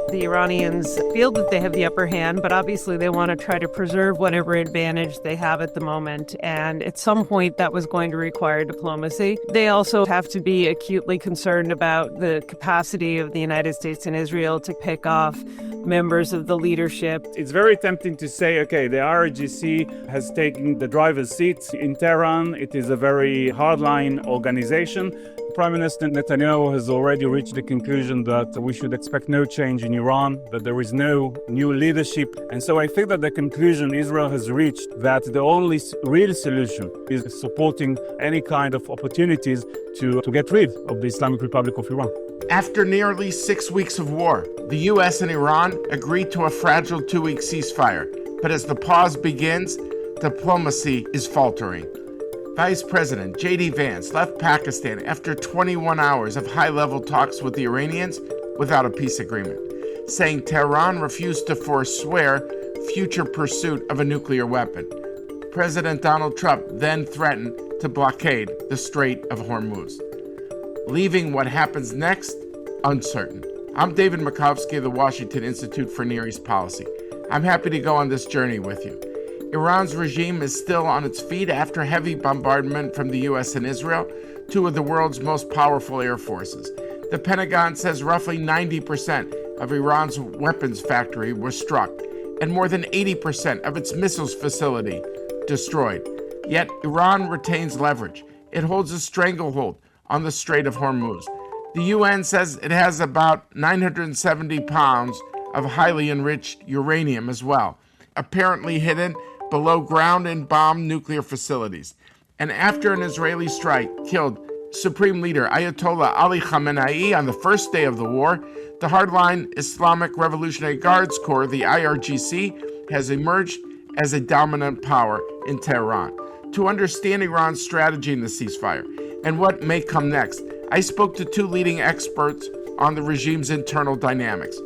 The Iranians feel that they have the upper hand, but obviously they want to try to preserve whatever advantage they have at the moment. And at some point, that was going to require diplomacy. They also have to be acutely concerned about the capacity of the United States and Israel to pick off members of the leadership. It's very tempting to say, okay, the IRGC has taken the driver's seat in Tehran. It is a very hardline organization. Prime Minister Netanyahu has already reached the conclusion that we should expect no change in Iran, that there is no new leadership. And so I think that the conclusion Israel has reached that the only real solution is supporting any kind of opportunities to get rid of the Islamic Republic of Iran. After nearly 6 weeks of war, the U.S. and Iran agreed to a fragile 2-week ceasefire. But as the pause begins, diplomacy is faltering. Vice President JD Vance left Pakistan after 21 hours of high-level talks with the Iranians without a peace agreement, saying Tehran refused to forswear future pursuit of a nuclear weapon. President Donald Trump then threatened to blockade the Strait of Hormuz, leaving what happens next uncertain. I'm David Makovsky of the Washington Institute for Near East Policy. I'm happy to go on this journey with you. Iran's regime is still on its feet after heavy bombardment from the U.S. and Israel, two of the world's most powerful air forces. The Pentagon says roughly 90% of Iran's weapons factory was struck, and more than 80% of its missiles facility destroyed. Yet Iran retains leverage. It holds a stranglehold on the Strait of Hormuz. The UN says it has about 970 pounds of highly enriched uranium as well, apparently hidden below ground in bombed nuclear facilities. And after an Israeli strike killed Supreme Leader Ayatollah Ali Khamenei on the first day of the war, the hardline Islamic Revolutionary Guards Corps, the IRGC, has emerged as a dominant power in Tehran. To understand Iran's strategy in the ceasefire and what may come next, I spoke to two leading experts on the regime's internal dynamics.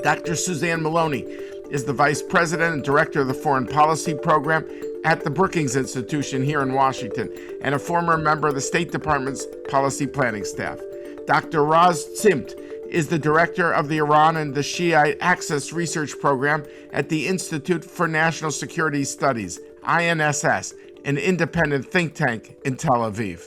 Dr. Suzanne Maloney is the Vice President and Director of the Foreign Policy Program at the Brookings Institution here in Washington, and a former member of the State Department's policy planning staff. Dr. Zimmt is the Director of the Iran and the Shiite Axis Research Program at the Institute for National Security Studies, INSS, an independent think tank in Tel Aviv.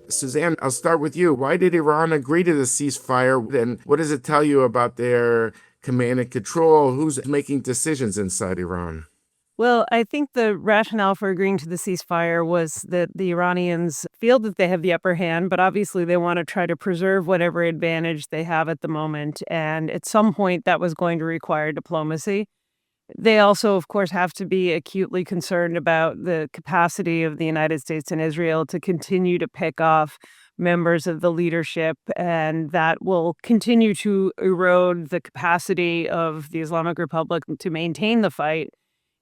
Suzanne, I'll start with you. Why did Iran agree to the ceasefire, and what does it tell you about their command and control? Who's making decisions inside Iran? Well, I think the rationale for agreeing to the ceasefire was that the Iranians feel that they have the upper hand, but obviously they want to try to preserve whatever advantage they have at the moment. And at some point, that was going to require diplomacy. They also, of course, have to be acutely concerned about the capacity of the United States and Israel to continue to pick off members of the leadership, and that will continue to erode the capacity of the Islamic Republic to maintain the fight.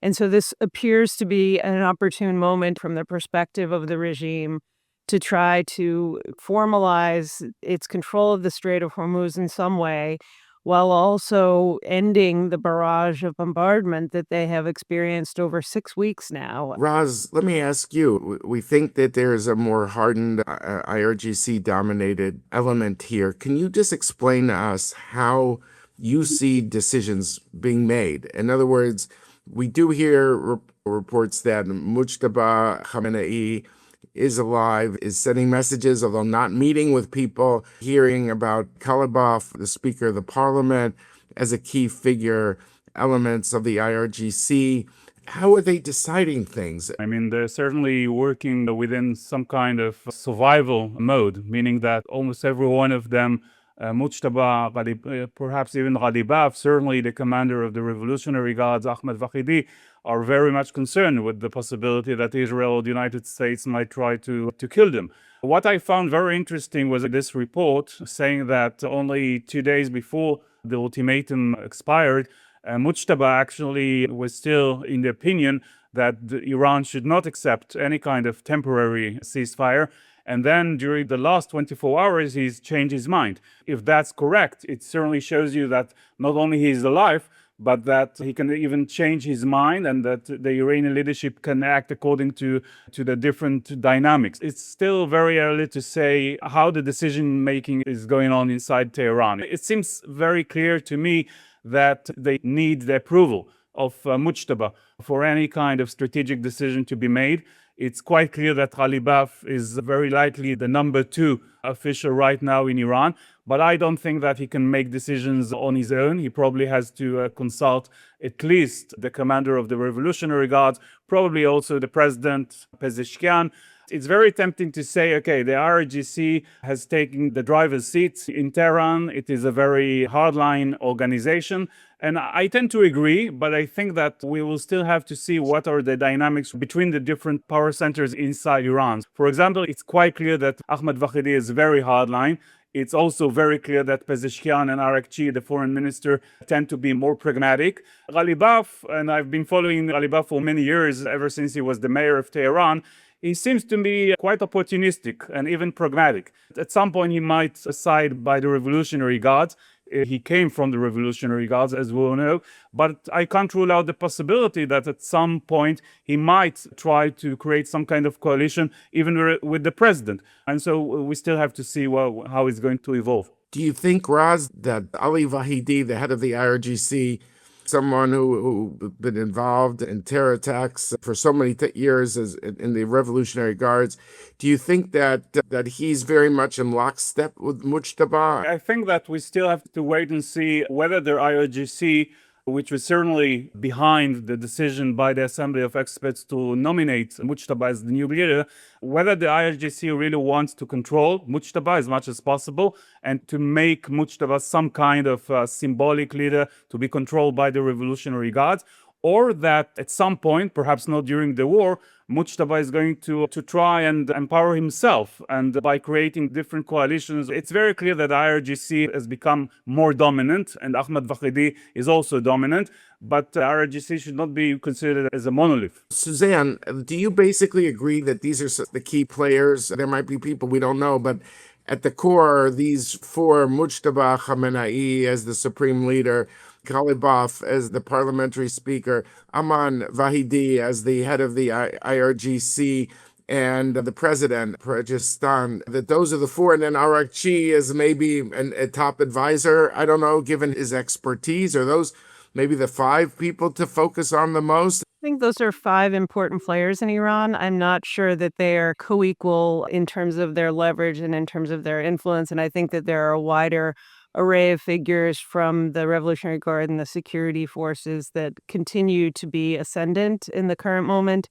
And so this appears to be an opportune moment from the perspective of the regime to try to formalize its control of the Strait of Hormuz in some way, while also ending the barrage of bombardment that they have experienced over 6 weeks now. Roz, let me ask you. We think that there's a more hardened IRGC-dominated element here. Can you just explain to us how you see decisions being made? In other words, we do hear reports that Mujtaba Khamenei is alive, is sending messages, although not meeting with people, hearing about Kalibov, the Speaker of the Parliament, as a key figure, elements of the IRGC. How are they deciding things? I mean, they're certainly working within some kind of survival mode, meaning that almost every one of them, Mujtaba, perhaps even Ghalibaf, certainly the commander of the Revolutionary Guards, Ahmed Vahidi, are very much concerned with the possibility that Israel or the United States might try to kill them. What I found very interesting was this report saying that only 2 days before the ultimatum expired, Mujtaba actually was still in the opinion that Iran should not accept any kind of temporary ceasefire. And then during the last 24 hours, he's changed his mind. If that's correct, it certainly shows you that not only he's alive, but that he can even change his mind and that the Iranian leadership can act according to the different dynamics. It's still very early to say how the decision making is going on inside Tehran. It seems very clear to me that they need the approval of Mujtaba for any kind of strategic decision to be made. It's quite clear that Ghalibaf is very likely the number 2 official right now in Iran, but I don't think that he can make decisions on his own. He probably has to consult at least the commander of the Revolutionary Guards, probably also the president, Pezeshkian. It's very tempting to say, okay, the IRGC has taken the driver's seat in Tehran. It is a very hardline organization. And I tend to agree, but I think that we will still have to see what are the dynamics between the different power centers inside Iran. For example, it's quite clear that Ahmed Vahidi is very hardline. It's also very clear that Pezeshkian and Arakchi, the foreign minister, tend to be more pragmatic. Ghalibaf, and I've been following Ghalibaf for many years, ever since he was the mayor of Tehran, he seems to be quite opportunistic and even pragmatic. At some point, he might side by the Revolutionary Guards. He came from the Revolutionary Guards, as we all know, but I can't rule out the possibility that at some point he might try to create some kind of coalition, even with the president. And so we still have to see how it's going to evolve. Do you think, Raz, that Ali Vahidi, the head of the IRGC, someone who been involved in terror attacks for so many years in the Revolutionary Guards, do you think that he's very much in lockstep with Mujtaba? I think that we still have to wait and see whether the IRGC, which was certainly behind the decision by the Assembly of Experts to nominate Mujtaba as the new leader, whether the IRGC really wants to control Mujtaba as much as possible and to make Mujtaba some kind of symbolic leader to be controlled by the Revolutionary Guards, or that at some point, perhaps not during the war, Mujtaba is going to try and empower himself, and by creating different coalitions. It's very clear that IRGC has become more dominant, and Ahmed Vahidi is also dominant, but IRGC should not be considered as a monolith. Suzanne, do you basically agree that these are the key players? There might be people we don't know, but at the core, these 4, Mujtaba Khamenei as the supreme leader, Ghalibaf as the parliamentary speaker, Aman Vahidi as the head of the IRGC, and the president, Pezeshkian, that those are the 4, and then Arakchi is maybe a top advisor. I don't know, given his expertise, are those maybe the 5 people to focus on the most? I think those are 5 important players in Iran. I'm not sure that they are co-equal in terms of their leverage and in terms of their influence, and I think that there are a wider array of figures from the Revolutionary Guard and the security forces that continue to be ascendant in the current moment.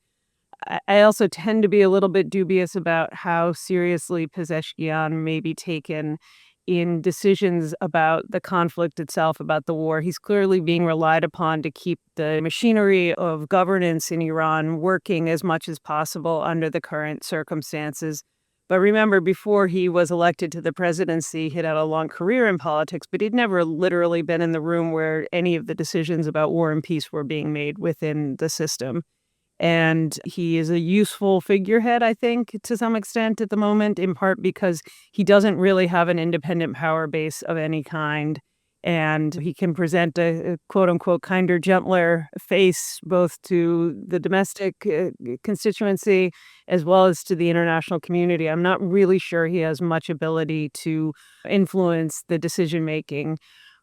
I also tend to be a little bit dubious about how seriously Pezeshkian may be taken in decisions about the conflict itself, about the war. He's clearly being relied upon to keep the machinery of governance in Iran working as much as possible under the current circumstances. But remember, before he was elected to the presidency, he'd had a long career in politics, but he'd never literally been in the room where any of the decisions about war and peace were being made within the system. And he is a useful figurehead, I think, to some extent at the moment, in part because he doesn't really have an independent power base of any kind. And he can present a quote-unquote kinder, gentler face both to the domestic constituency as well as to the international community. I'm not really sure he has much ability to influence the decision-making.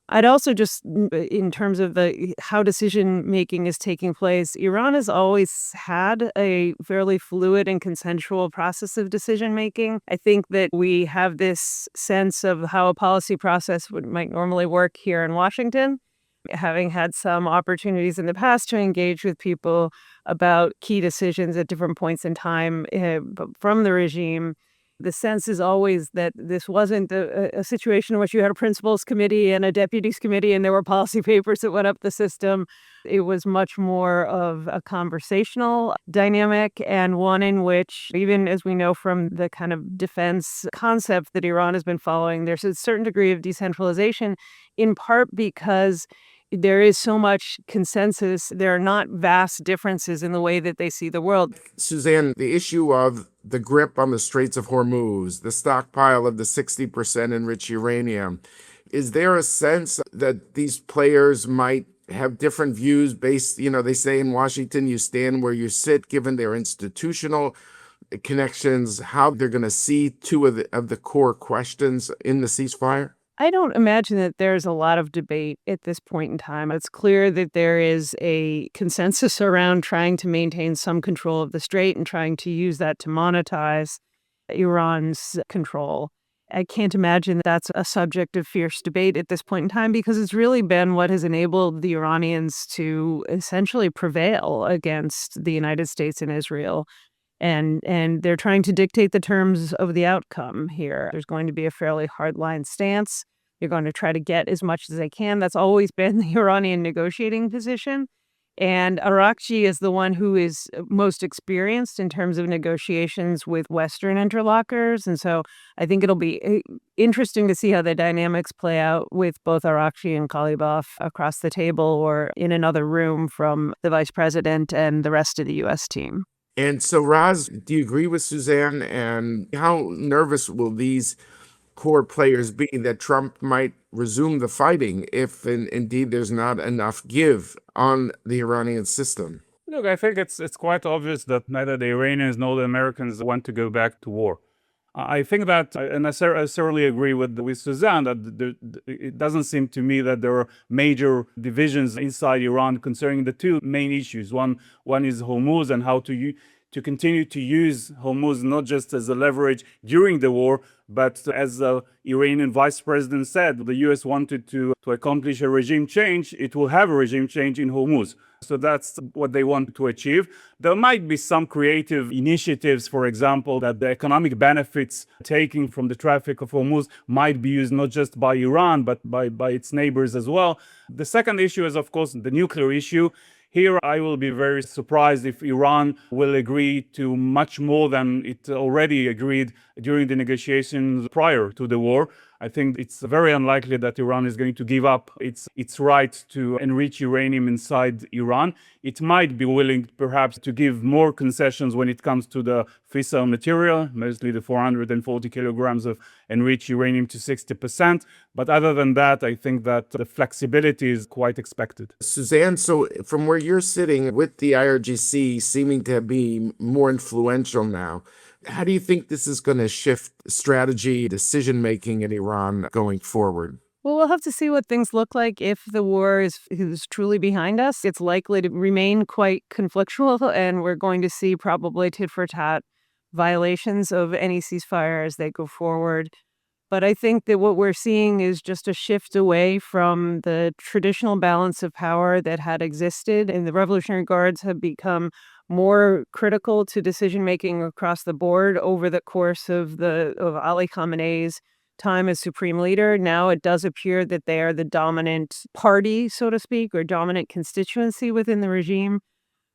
I'd also just, in terms of how decision-making is taking place, Iran has always had a fairly fluid and consensual process of decision-making. I think that we have this sense of how a policy process might normally work here in Washington. Having had some opportunities in the past to engage with people about key decisions at different points in time from the regime, the sense is always that this wasn't a situation in which you had a principals committee and a deputies committee and there were policy papers that went up the system. It was much more of a conversational dynamic, and one in which, even as we know from the kind of defense concept that Iran has been following, there's a certain degree of decentralization, in part because there is so much consensus. There are not vast differences in the way that they see the world. Suzanne, the issue of the grip on the Straits of Hormuz, the stockpile of the 60% enriched uranium, is there a sense that these players might have different views based, they say in Washington, you stand where you sit, given their institutional connections, how they're going to see two of the core questions in the ceasefire? I don't imagine that there's a lot of debate at this point in time. It's clear that there is a consensus around trying to maintain some control of the strait and trying to use that to monetize Iran's control. I can't imagine that's a subject of fierce debate at this point in time because it's really been what has enabled the Iranians to essentially prevail against the United States and Israel. And they're trying to dictate the terms of the outcome here. There's going to be a fairly hardline stance. They're going to try to get as much as they can. That's always been the Iranian negotiating position. And IRGC is the one who is most experienced in terms of negotiations with Western interlocutors. And so I think it'll be interesting to see how the dynamics play out with both IRGC and Ghalibaf across the table or in another room from the vice president and the rest of the U.S. team. And so, Raz, do you agree with Suzanne? And how nervous will these core players be that Trump might resume the fighting if indeed there's not enough give on the Iranian system? Look, I think it's quite obvious that neither the Iranians nor the Americans want to go back to war. I think that, and I certainly agree with Suzanne, that it doesn't seem to me that there are major divisions inside Iran concerning the two main issues. One is Hormuz and how to continue to use Hormuz not just as a leverage during the war, but as the Iranian vice president said, the U.S. wanted to accomplish a regime change. It will have a regime change in Hormuz. So that's what they want to achieve. There might be some creative initiatives, for example, that the economic benefits taken from the traffic of Hormuz might be used not just by Iran, but by its neighbors as well. The second issue is, of course, the nuclear issue. Here, I will be very surprised if Iran will agree to much more than it already agreed during the negotiations prior to the war. I think it's very unlikely that Iran is going to give up its right to enrich uranium inside Iran. It might be willing, perhaps, to give more concessions when it comes to the fissile material, mostly the 440 kilograms of enriched uranium to 60%. But other than that, I think that the flexibility is quite expected. Suzanne, so from where you're sitting with the IRGC seeming to be more influential now, how do you think this is going to shift strategy, decision-making in Iran going forward? Well, we'll have to see what things look like if the war is truly behind us. It's likely to remain quite conflictual, and we're going to see probably tit-for-tat violations of any ceasefire as they go forward. But I think that what we're seeing is just a shift away from the traditional balance of power that had existed, and the Revolutionary Guards have become more critical to decision-making across the board over the course of Ali Khamenei's time as supreme leader. Now it does appear that they are the dominant party, so to speak, or dominant constituency within the regime.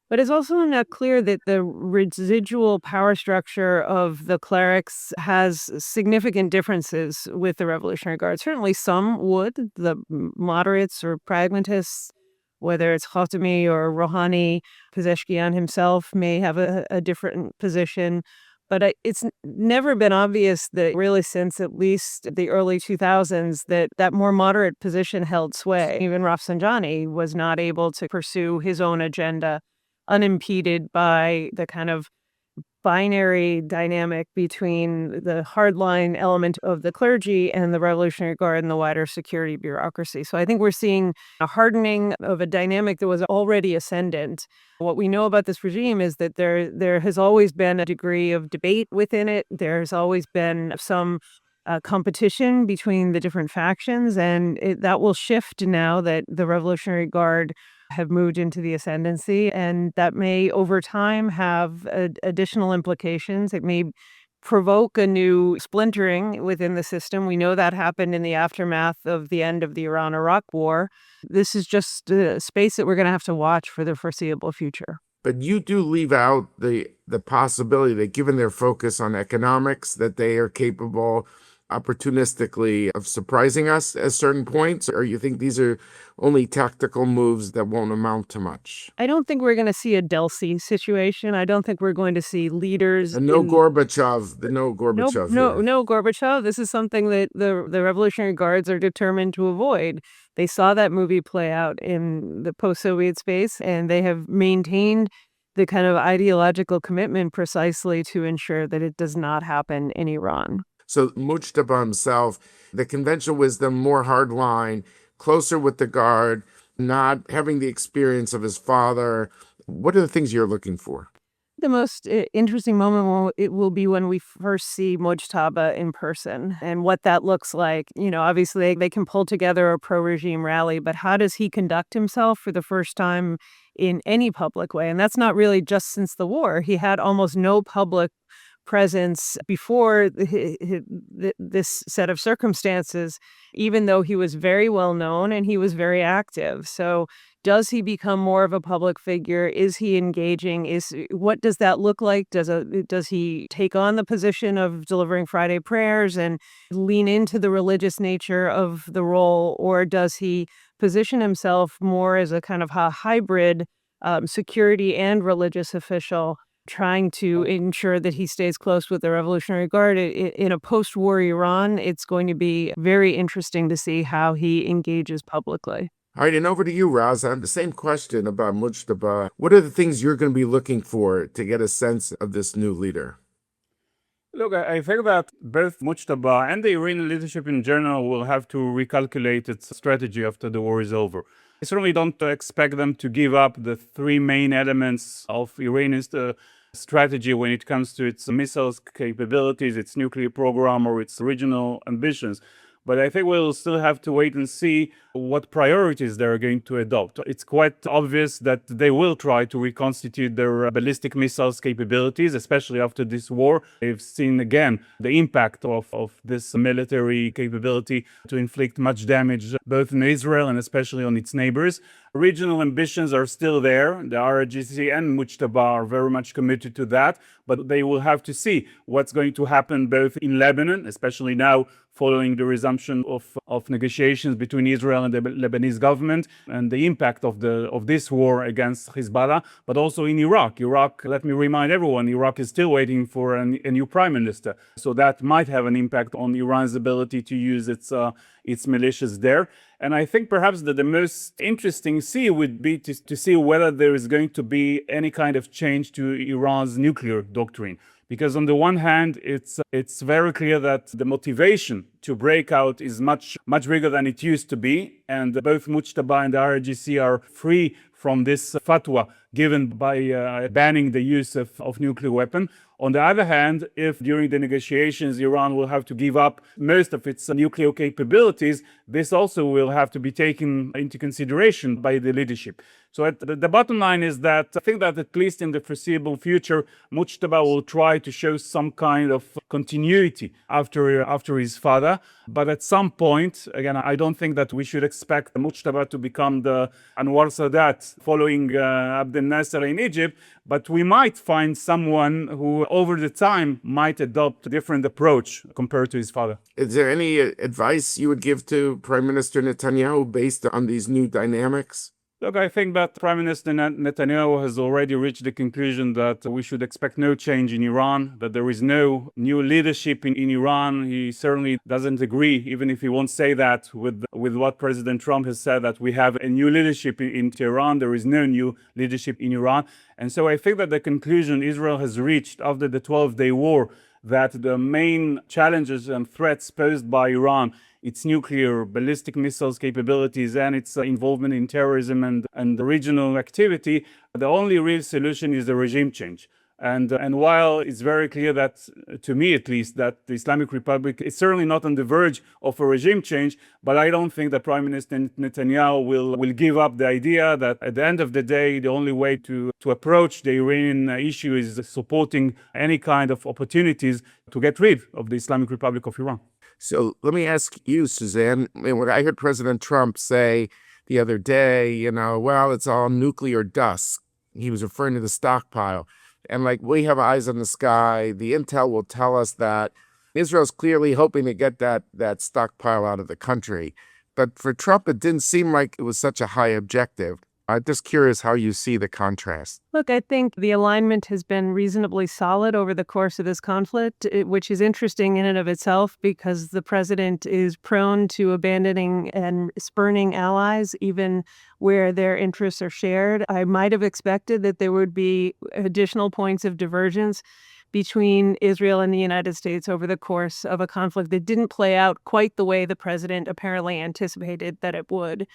But it's also not clear that the residual power structure of the clerics has significant differences with the Revolutionary Guard. Certainly some would, the moderates or pragmatists, whether it's Khatami or Rouhani. Pezeshkian himself may have a different position. But it's never been obvious that really since at least the early 2000s that more moderate position held sway. Even Rafsanjani was not able to pursue his own agenda unimpeded by the kind of binary dynamic between the hardline element of the clergy and the Revolutionary Guard and the wider security bureaucracy. So I think we're seeing a hardening of a dynamic that was already ascendant. What we know about this regime is that there has always been a degree of debate within it. There's always been some competition between the different factions, and that will shift now that the Revolutionary Guard have moved into the ascendancy, and that may over time have additional implications. It may provoke a new splintering within the system. We know that happened in the aftermath of the end of the Iran-Iraq war. This is just a space that we're going to have to watch for the foreseeable future. But you do leave out the possibility that given their focus on economics, that they are capable opportunistically of surprising us at certain points? Or you think these are only tactical moves that won't amount to much? I don't think we're going to see a Delcy situation. I don't think we're going to see leaders. And no in- Gorbachev, no No, Gorbachev no, here. no, Gorbachev. This is something that the Revolutionary Guards are determined to avoid. They saw that movie play out in the post-Soviet space, and they have maintained the kind of ideological commitment precisely to ensure that it does not happen in Iran. So Mujtaba himself, the conventional wisdom, more hardline, closer with the Guard, not having the experience of his father. What are the things you're looking for? The most interesting moment it will be when we first see Mujtaba in person and what that looks like. You know, obviously they can pull together a pro-regime rally, but how does he conduct himself for the first time in any public way? And that's not really just since the war. He had almost no public presence before this set of circumstances, even though he was very well known and he was very active. So does he become more of a public figure? Is he engaging? What does that look like? Does he take on the position of delivering Friday prayers and lean into the religious nature of the role, or does he position himself more as a kind of a hybrid security and religious official, trying to ensure that he stays close with the Revolutionary Guard? In a post-war Iran, it's going to be very interesting to see how he engages publicly. All right, and over to you, Razan. The same question about Mujtaba. What are the things you're going to be looking for to get a sense of this new leader? Look, I think that both Mujtaba and the Iranian leadership in general will have to recalculate its strategy after the war is over. I certainly don't expect them to give up the three main elements of Iranian strategy when it comes to its missiles capabilities, its nuclear program, or its regional ambitions. But I think we'll still have to wait and see what priorities they're going to adopt. It's quite obvious that they will try to reconstitute their ballistic missiles capabilities, especially after this war. They've seen again the impact of this military capability to inflict much damage both in Israel and especially on its neighbors. Regional ambitions are still there. The IRGC and Mujtaba are very much committed to that, but they will have to see what's going to happen both in Lebanon, especially now following the resumption of negotiations between Israel and the Lebanese government, and the impact of this war against Hezbollah, but also in Iraq. Iraq, let me remind everyone, Iraq is still waiting for a new prime minister. So that might have an impact on Iran's ability to use its militias there. And I think perhaps that the most interesting would be to see whether there is going to be any kind of change to Iran's nuclear doctrine. Because on the one hand, it's very clear that the motivation to break out is much bigger than it used to be, and both Mujtaba and the IRGC are free from this fatwa given by banning the use of nuclear weapon. On the other hand, if during the negotiations Iran will have to give up most of its nuclear capabilities, this also will have to be taken into consideration by the leadership. So the bottom line is that I think that at least in the foreseeable future, Mujtaba will try to show some kind of continuity after his father. But at some point, again, I don't think that we should expect Mujtaba to become the Anwar Sadat following Abdel Nasser in Egypt, but we might find someone who over the time might adopt a different approach compared to his father. Is there any advice you would give to Prime Minister Netanyahu based on these new dynamics? Look, I think that Prime Minister Netanyahu has already reached the conclusion that we should expect no change in Iran, that there is no new leadership in Iran. He certainly doesn't agree, even if he won't say that, with what President Trump has said, that we have a new leadership in Tehran. There is no new leadership in Iran. And so I think that the conclusion Israel has reached after the 12-day war, that the main challenges and threats posed by Iran, its nuclear, ballistic missiles capabilities, and its involvement in terrorism and regional activity, the only real solution is the regime change. And while it's very clear that, to me at least, that the Islamic Republic is certainly not on the verge of a regime change, but I don't think that Prime Minister Netanyahu will give up the idea that at the end of the day, the only way to approach the Iranian issue is supporting any kind of opportunities to get rid of the Islamic Republic of Iran. So let me ask you, Suzanne, when I heard President Trump say the other day, well, it's all nuclear dust. He was referring to the stockpile. And we have eyes on the sky. The intel will tell us that Israel's clearly hoping to get that stockpile out of the country. But for Trump, it didn't seem like it was such a high objective. I'm just curious how you see the contrast. Look, I think the alignment has been reasonably solid over the course of this conflict, which is interesting in and of itself because the president is prone to abandoning and spurning allies, even where their interests are shared. I might have expected that there would be additional points of divergence between Israel and the United States over the course of a conflict that didn't play out quite the way the president apparently anticipated that it would.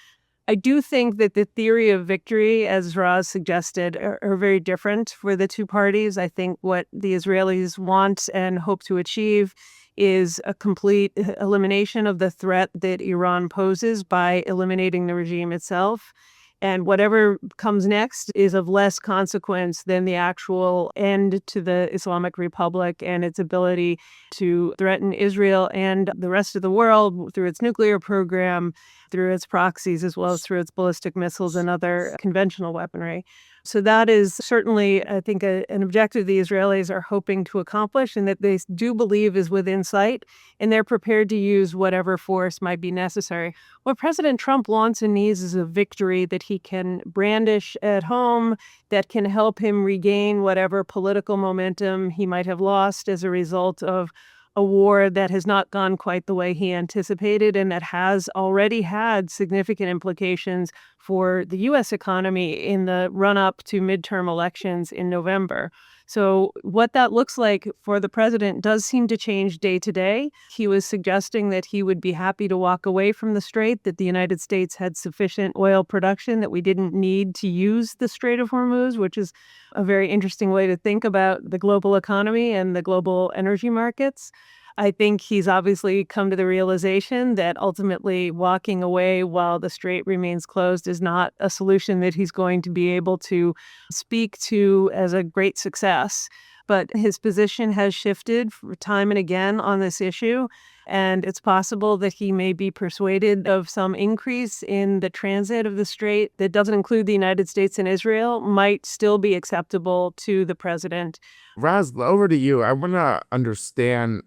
I do think that the theory of victory, as Raz suggested, are very different for the two parties. I think what the Israelis want and hope to achieve is a complete elimination of the threat that Iran poses by eliminating the regime itself. And whatever comes next is of less consequence than the actual end to the Islamic Republic and its ability to threaten Israel and the rest of the world through its nuclear program, through its proxies, as well as through its ballistic missiles and other conventional weaponry. So that is certainly, I think, an objective the Israelis are hoping to accomplish and that they do believe is within sight, and they're prepared to use whatever force might be necessary. What President Trump wants and needs is a victory that he can brandish at home that can help him regain whatever political momentum he might have lost as a result of a war that has not gone quite the way he anticipated and that has already had significant implications for the U.S. economy in the run-up to midterm elections in November. So what that looks like for the president does seem to change day to day. He was suggesting that he would be happy to walk away from the strait, that the United States had sufficient oil production, that we didn't need to use the Strait of Hormuz, which is a very interesting way to think about the global economy and the global energy markets. I think he's obviously come to the realization that ultimately walking away while the strait remains closed is not a solution that he's going to be able to speak to as a great success. But his position has shifted time and again on this issue, and it's possible that he may be persuaded of some increase in the transit of the strait that doesn't include the United States and Israel might still be acceptable to the president. Raz, over to you. I want to understand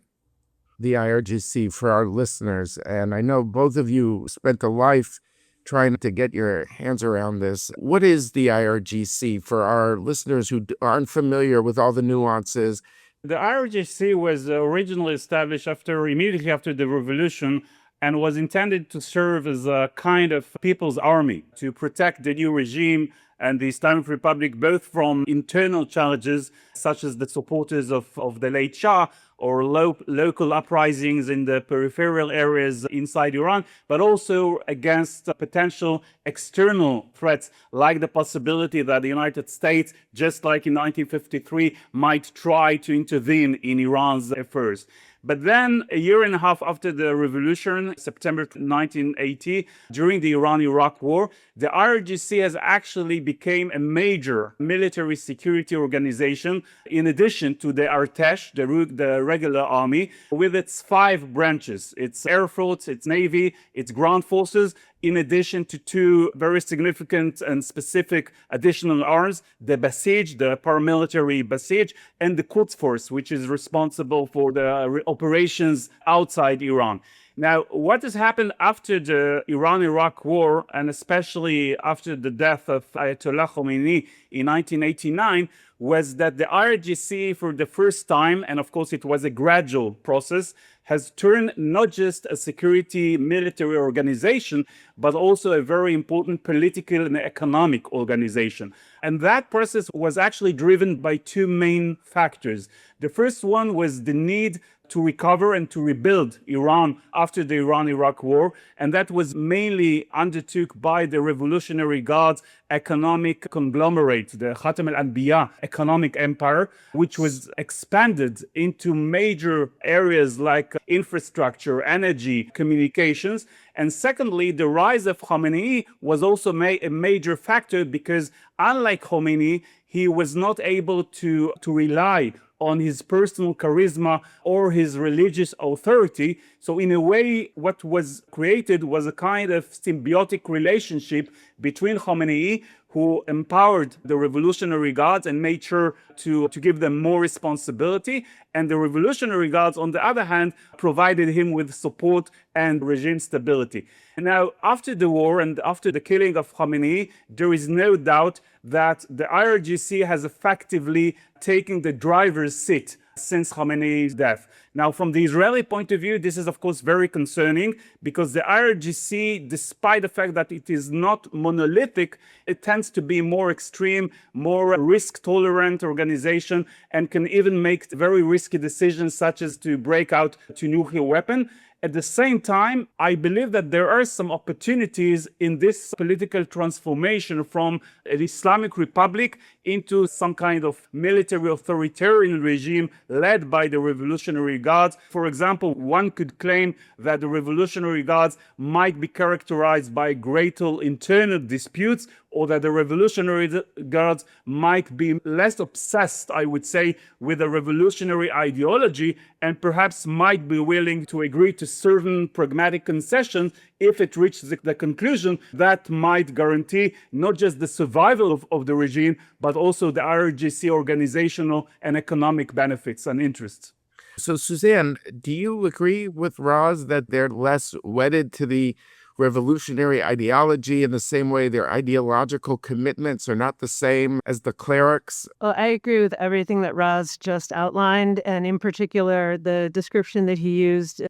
the IRGC for our listeners. And I know both of you spent a life trying to get your hands around this. What is the IRGC for our listeners who aren't familiar with all the nuances? The IRGC was originally established immediately after the revolution and was intended to serve as a kind of people's army to protect the new regime and the Islamic Republic, both from internal challenges, such as the supporters of the late Shah, or local uprisings in the peripheral areas inside Iran, but also against potential external threats, like the possibility that the United States, just like in 1953, might try to intervene in Iran's affairs. But then, a year and a half after the revolution, September 1980, during the Iran-Iraq war, the IRGC has actually become a major military security organization, in addition to the Artesh, the regular army, with its 5 branches: its Air Force, its Navy, its ground forces, in addition to 2 very significant and specific additional arms, the Basij, the paramilitary Basij, and the Quds Force, which is responsible for the operations outside Iran. Now, what has happened after the Iran-Iraq war, and especially after the death of Ayatollah Khomeini in 1989, was that the IRGC, for the first time, and of course it was a gradual process, has turned not just a security military organization, but also a very important political and economic organization. And that process was actually driven by 2 main factors. The first one was the need to recover and to rebuild Iran after the Iran-Iraq war, and that was mainly undertook by the Revolutionary Guard's economic conglomerate, the Khatam al-Anbiya economic empire, which was expanded into major areas like infrastructure, energy, communications. And secondly, the rise of Khomeini was also a major factor because, unlike Khomeini, he was not able to rely on his personal charisma or his religious authority. So in a way, what was created was a kind of symbiotic relationship between Khomeini, who empowered the Revolutionary Guards and made sure to give them more responsibility. And the Revolutionary Guards, on the other hand, provided him with support and regime stability. Now, after the war and after the killing of Khamenei, there is no doubt that the IRGC has effectively taken the driver's seat since Khamenei's death. Now, from the Israeli point of view, this is, of course, very concerning because the IRGC, despite the fact that it is not monolithic, it tends to be more extreme, more risk-tolerant organization, and can even make very risky decisions, such as to break out to nuclear weapon. At the same time, I believe that there are some opportunities in this political transformation from an Islamic Republic into some kind of military authoritarian regime led by the Revolutionary Guards. For example, one could claim that the Revolutionary Guards might be characterized by greater internal disputes, or that the Revolutionary Guards might be less obsessed, I would say, with a revolutionary ideology, and perhaps might be willing to agree to certain pragmatic concessions if it reaches the conclusion that might guarantee not just the survival of the regime, but also the IRGC organizational and economic benefits and interests. So, Suzanne, do you agree with Roz that they're less wedded to the revolutionary ideology in the same way their ideological commitments are not the same as the clerics? Well, I agree with everything that Raz just outlined, and in particular, the description that he used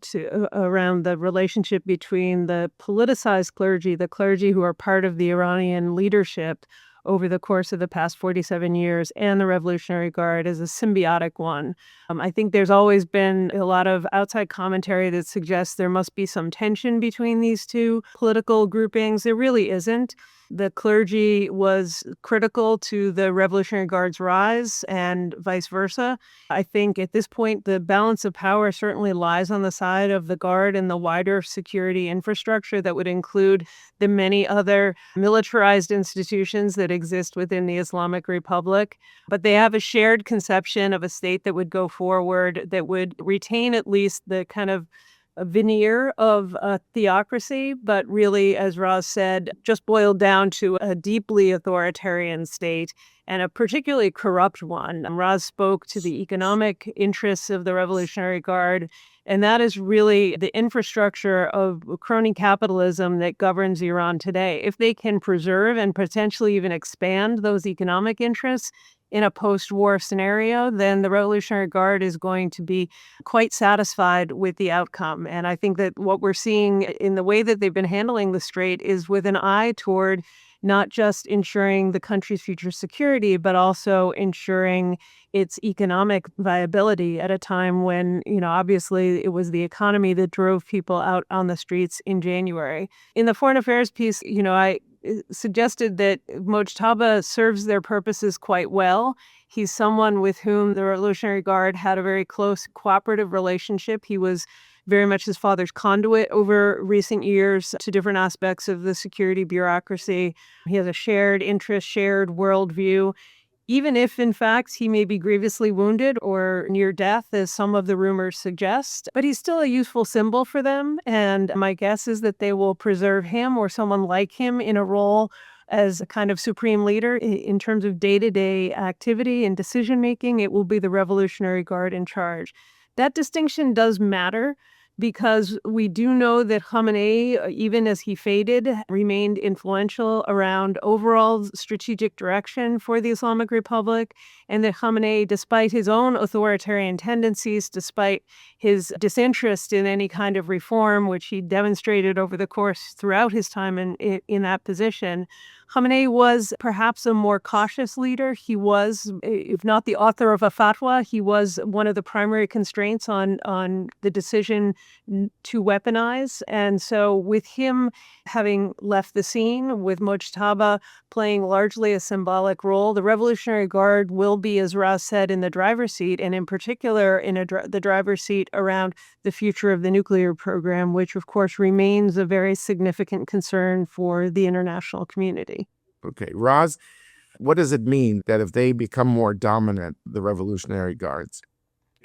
around the relationship between the politicized clergy, the clergy who are part of the Iranian leadership over the course of the past 47 years, and the Revolutionary Guard is a symbiotic one. I think there's always been a lot of outside commentary that suggests there must be some tension between these two political groupings. There really isn't. The clergy was critical to the Revolutionary Guard's rise and vice versa. I think at this point, the balance of power certainly lies on the side of the Guard and the wider security infrastructure that would include the many other militarized institutions that exist within the Islamic Republic. But they have a shared conception of a state that would go forward, that would retain at least the kind of a veneer of a theocracy, but really, as Roz said, just boiled down to a deeply authoritarian state and a particularly corrupt one. Roz spoke to the economic interests of the Revolutionary Guard, and that is really the infrastructure of crony capitalism that governs Iran today. If they can preserve and potentially even expand those economic interests in a post-war scenario, then the Revolutionary Guard is going to be quite satisfied with the outcome. And I think that what we're seeing in the way that they've been handling the strait is with an eye toward not just ensuring the country's future security, but also ensuring its economic viability at a time when, obviously it was the economy that drove people out on the streets in January. In the foreign affairs piece, I suggested that Mojtaba serves their purposes quite well. He's someone with whom the Revolutionary Guard had a very close cooperative relationship. He was very much his father's conduit over recent years to different aspects of the security bureaucracy. He has a shared interest, shared worldview. Even if, in fact, he may be grievously wounded or near death, as some of the rumors suggest, but he's still a useful symbol for them. And my guess is that they will preserve him or someone like him in a role as a kind of supreme leader. In terms of day-to-day activity and decision-making, it will be the Revolutionary Guard in charge. That distinction does matter, because we do know that Khamenei, even as he faded, remained influential around overall strategic direction for the Islamic Republic, and that Khamenei, despite his own authoritarian tendencies, despite his disinterest in any kind of reform, which he demonstrated over the course throughout his time in that position, Khamenei was perhaps a more cautious leader. He was, if not the author of a fatwa, he was one of the primary constraints on the decision to weaponize. And so with him having left the scene, with Mojtaba playing largely a symbolic role, the Revolutionary Guard will be, as Raz said, in the driver's seat, and in particular in the driver's seat around the future of the nuclear program, which of course remains a very significant concern for the international community. Okay, Roz, what does it mean that if they become more dominant, the Revolutionary Guards?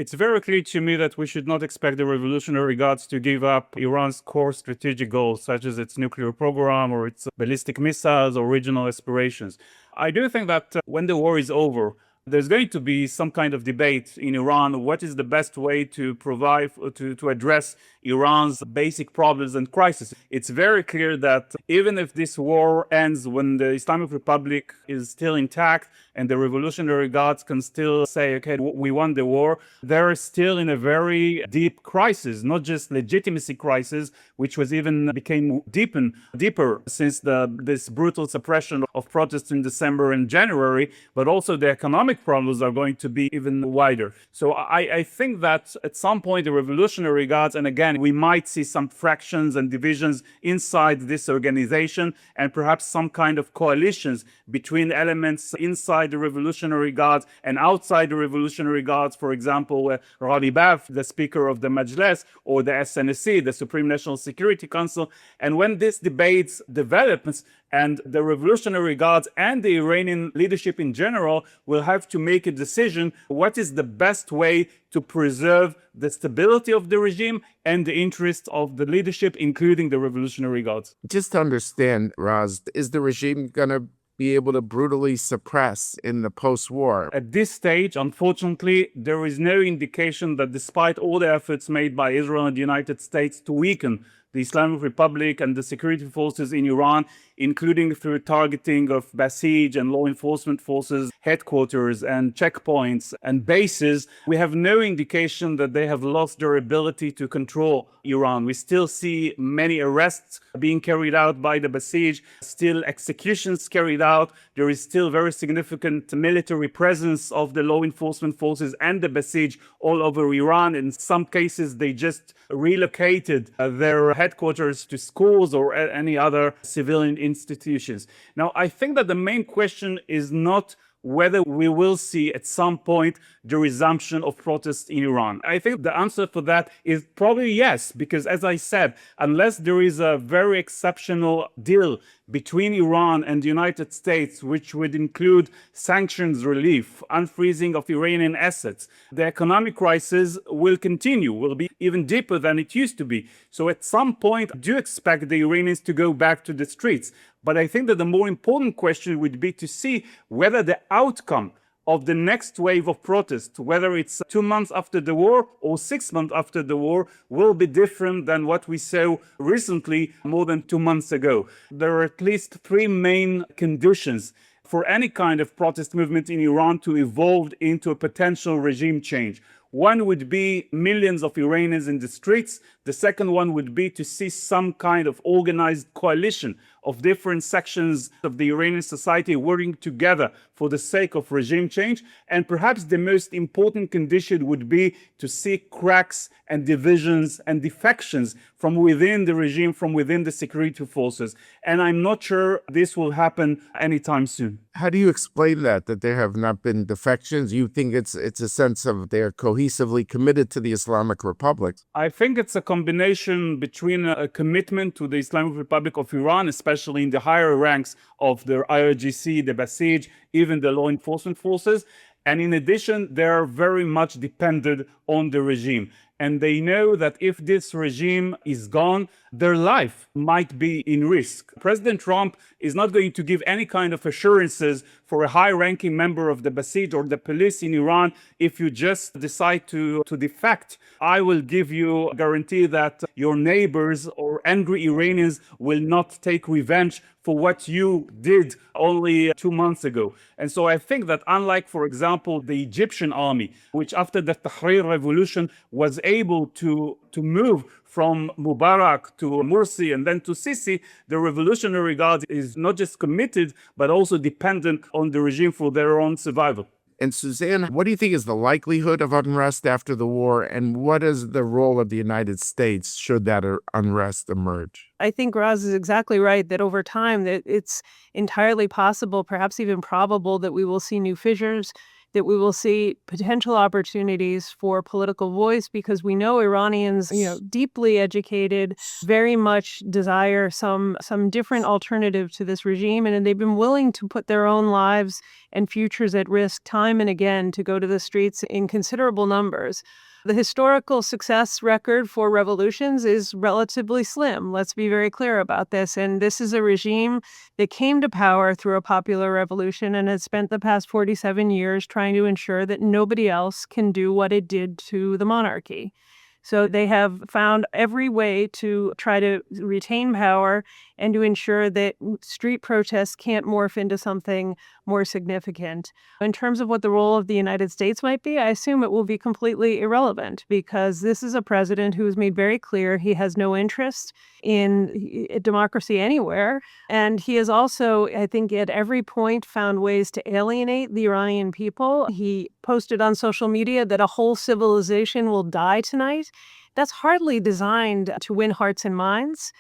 It's very clear to me that we should not expect the Revolutionary Guards to give up Iran's core strategic goals, such as its nuclear program or its ballistic missiles or regional aspirations. I do think that when the war is over, there's going to be some kind of debate in Iran. What is the best way to provide, to address Iran's basic problems and crises? It's very clear that even if this war ends when the Islamic Republic is still intact and the Revolutionary Guards can still say, okay, we won the war, they're still in a very deep crisis, not just legitimacy crisis, which was even became deeper since this brutal suppression of protests in December and January, but also the economic problems are going to be even wider. So I think that at some point the Revolutionary Guards, and again, we might see some fractions and divisions inside this organization and perhaps some kind of coalitions between elements inside the Revolutionary Guards and outside the Revolutionary Guards. For example, Ghalibaf, the Speaker of the Majlis, or the SNSC, the Supreme National Security Council. And when this debate develops, and the Revolutionary Guards and the Iranian leadership in general will have to make a decision what is the best way to preserve the stability of the regime and the interests of the leadership, including the Revolutionary Guards. Just to understand, Raz, is the regime going to be able to brutally suppress in the post-war? At this stage, unfortunately, there is no indication that despite all the efforts made by Israel and the United States to weaken the Islamic Republic and the security forces in Iran, including through targeting of Basij and law enforcement forces, headquarters and checkpoints and bases, we have no indication that they have lost their ability to control Iran. We still see many arrests being carried out by the Basij, still executions carried out. There is still very significant military presence of the law enforcement forces and the Basij all over Iran. In some cases, they just relocated their headquarters to schools or any other civilian institutions. Now, I think that the main question is not whether we will see at some point the resumption of protests in Iran. I think the answer for that is probably yes, because as I said, unless there is a very exceptional deal between Iran and the United States, which would include sanctions relief, unfreezing of Iranian assets, the economic crisis will continue, will be even deeper than it used to be. So at some point, I do expect the Iranians to go back to the streets. But I think that the more important question would be to see whether the outcome of the next wave of protests, whether it's 2 months after the war or 6 months after the war, will be different than what we saw recently more than 2 months ago. There are at least 3 main conditions for any kind of protest movement in Iran to evolve into a potential regime change. One would be millions of Iranians in the streets. The second one would be to see some kind of organized coalition of different sections of the Iranian society working together for the sake of regime change. And perhaps the most important condition would be to see cracks and divisions and defections from within the regime, from within the security forces. And I'm not sure this will happen anytime soon. How do you explain that there have not been defections? You think it's a sense of they're cohesively committed to the Islamic Republic? I think it's a combination between a commitment to the Islamic Republic of Iran, especially in the higher ranks of the IRGC, the Basij, even the law enforcement forces. And in addition, they are very much dependent on the regime. And they know that if this regime is gone, their life might be in risk. President Trump is not going to give any kind of assurances for a high-ranking member of the Basij or the police in Iran. If you just decide to defect, I will give you a guarantee that your neighbors or angry Iranians will not take revenge for what you did only 2 months ago. And so I think that unlike, for example, the Egyptian army, which after the Tahrir revolution was able to move from Mubarak to Morsi and then to Sisi, the Revolutionary Guard is not just committed, but also dependent on the regime for their own survival. And Suzanne, what do you think is the likelihood of unrest after the war, and what is the role of the United States should that unrest emerge? I think Raz is exactly right that over time that it's entirely possible, perhaps even probable, that we will see new fissures, that we will see potential opportunities for political voice, because we know Iranians, deeply educated, very much desire some different alternative to this regime, and they've been willing to put their own lives and futures at risk time and again to go to the streets in considerable numbers. The historical success record for revolutions is relatively slim. Let's be very clear about this. And this is a regime that came to power through a popular revolution and has spent the past 47 years trying to ensure that nobody else can do what it did to the monarchy. So they have found every way to try to retain power and to ensure that street protests can't morph into something more significant. In terms of what the role of the United States might be, I assume it will be completely irrelevant, because this is a president who has made very clear he has no interest in democracy anywhere. And he has also, I think, at every point found ways to alienate the Iranian people. He posted on social media that a whole civilization will die tonight. That's hardly designed to win hearts and minds.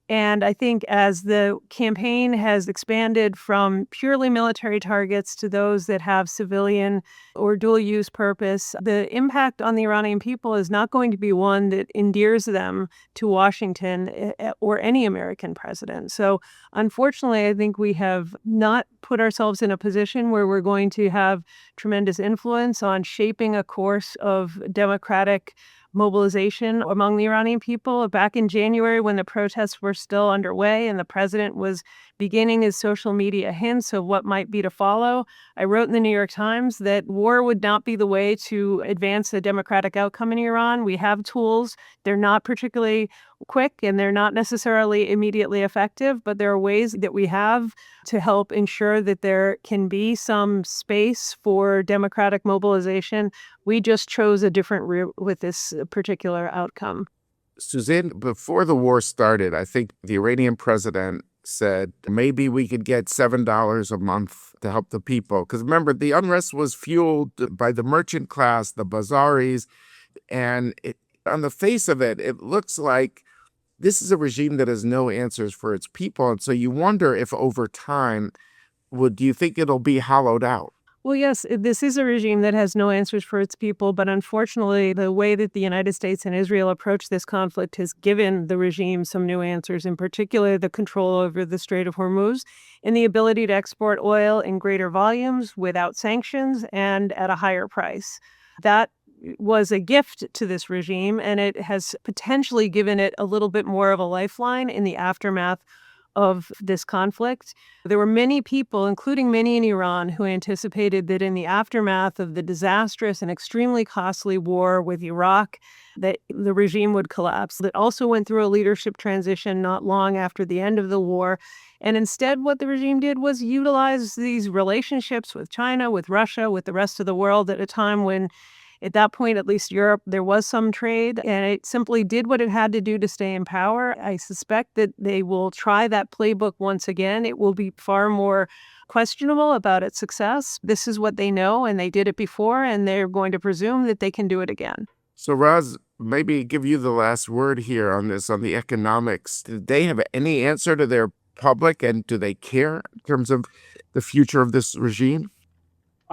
And I think as the campaign has expanded from purely military targets to those that have civilian or dual-use purpose, the impact on the Iranian people is not going to be one that endears them to Washington or any American president. So unfortunately, I think we have not put ourselves in a position where we're going to have tremendous influence on shaping a course of democratic mobilization among the Iranian people. Back in January, when the protests were still underway and the president was beginning his social media hints of what might be to follow, I wrote in the New York Times that war would not be the way to advance a democratic outcome in Iran. We have tools. They're not particularly quick and they're not necessarily immediately effective, but there are ways that we have to help ensure that there can be some space for democratic mobilization. We just chose a different route with this particular outcome. Suzanne, before the war started, I think the Iranian president said maybe we could get $7 a month to help the people. Because remember, the unrest was fueled by the merchant class, the bazaris, and on the face of it, it looks like this is a regime that has no answers for its people. And so you wonder if over time, do you think it'll be hollowed out? Well, yes, this is a regime that has no answers for its people, but unfortunately, the way that the United States and Israel approach this conflict has given the regime some new answers, in particular the control over the Strait of Hormuz and the ability to export oil in greater volumes without sanctions and at a higher price. That was a gift to this regime, and it has potentially given it a little bit more of a lifeline in the aftermath of this conflict. There were many people, including many in Iran, who anticipated that in the aftermath of the disastrous and extremely costly war with Iraq, that the regime would collapse. That also went through a leadership transition not long after the end of the war. And instead, what the regime did was utilize these relationships with China, with Russia, with the rest of the world at a time when, at that point, at least Europe, there was some trade, and it simply did what it had to do to stay in power. I suspect that they will try that playbook once again. It will be far more questionable about its success. This is what they know, and they did it before, and they're going to presume that they can do it again. So, Raz, maybe give you the last word here on this, on the economics. Did they have any answer to their public, and do they care in terms of the future of this regime?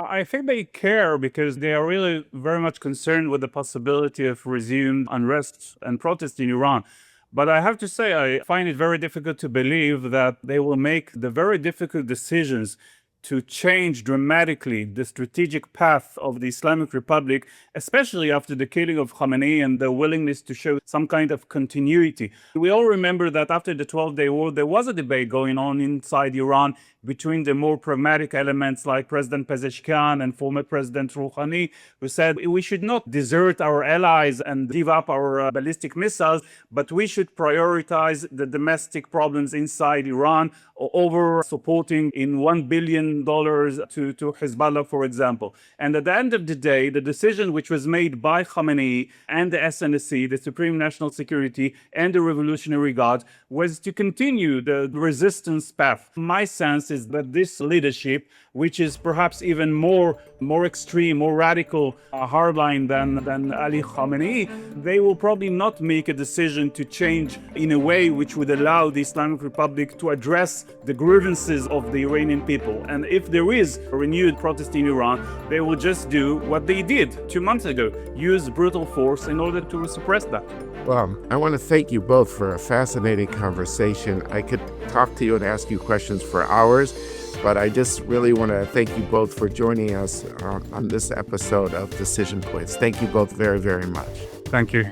I think they care because they are really very much concerned with the possibility of resumed unrest and protest in Iran. But I have to say, I find it very difficult to believe that they will make the very difficult decisions to change dramatically the strategic path of the Islamic Republic, especially after the killing of Khamenei and the willingness to show some kind of continuity. We all remember that after the 12-day war, there was a debate going on inside Iran between the more pragmatic elements like President Pezeshkian and former President Rouhani, who said we should not desert our allies and give up our ballistic missiles, but we should prioritize the domestic problems inside Iran over supporting in $1 billion to Hezbollah, for example. And at the end of the day, the decision which was made by Khamenei and the SNSC, the Supreme National Security, and the Revolutionary Guard, was to continue the resistance path. My sense is that this leadership, which is perhaps even more extreme, more radical, hardline than Ali Khamenei, they will probably not make a decision to change in a way which would allow the Islamic Republic to address the grievances of the Iranian people. And And if there is a renewed protest in Iran, they will just do what they did 2 months ago, use brutal force in order to suppress that. Well, I want to thank you both for a fascinating conversation. I could talk to you and ask you questions for hours, but I just really want to thank you both for joining us on this episode of Decision Points. Thank you both very, very much. Thank you.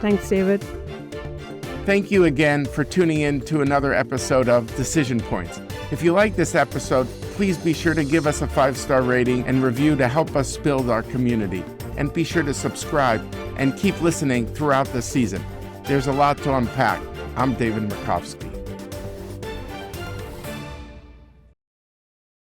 Thanks, David. Thank you again for tuning in to another episode of Decision Points. If you like this episode, please be sure to give us a 5-star rating and review to help us build our community. And be sure to subscribe and keep listening throughout the season. There's a lot to unpack. I'm David Makovsky.